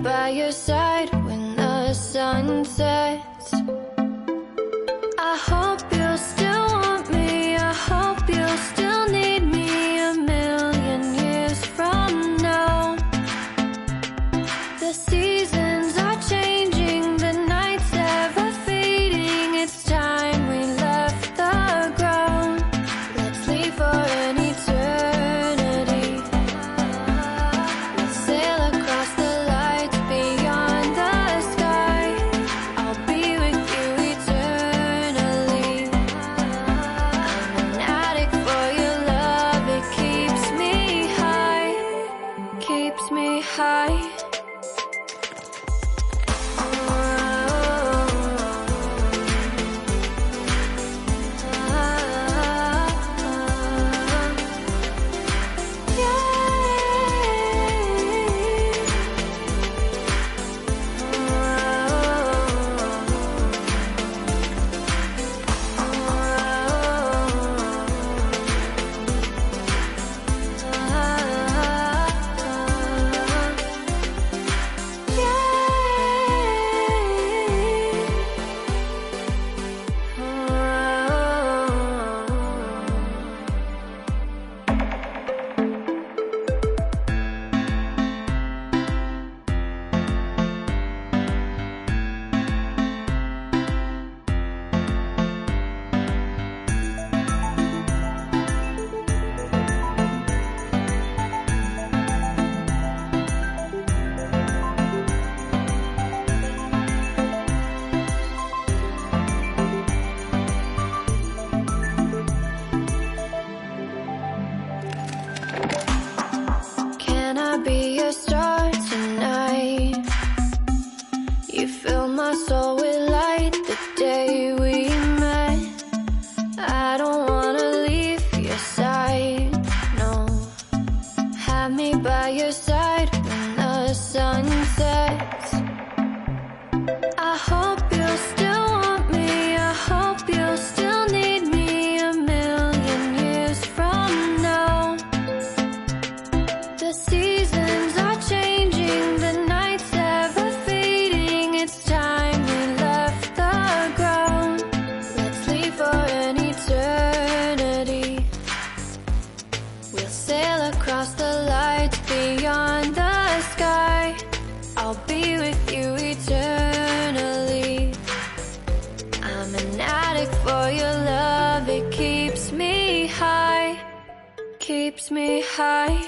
by your side when the sun sets. I hope you'll still want me, I hope you'll still need me 1,000,000 years from now. The seasons are changing, the nights ever fading. It's time we left the ground. Let's leave for an eternity. We'll sail across the lights beyond the sky. I'll be with you eternally. I'm an addict for your love, it keeps me high, keeps me high. Can I be your star tonight? You fill my soul with light the day we met. I don't wanna leave your side, no. Have me by your side when the sun sets. I hope you'll still want me, I hope you'll still need me 1,000,000 years from now. The seasons are changing, the nights ever fading. It's time we left the ground. Let's leave for an eternity. We'll sail across the lights beyond the sky. I'll be with you eternally. I'm an addict for your love, it keeps me high, keeps me high.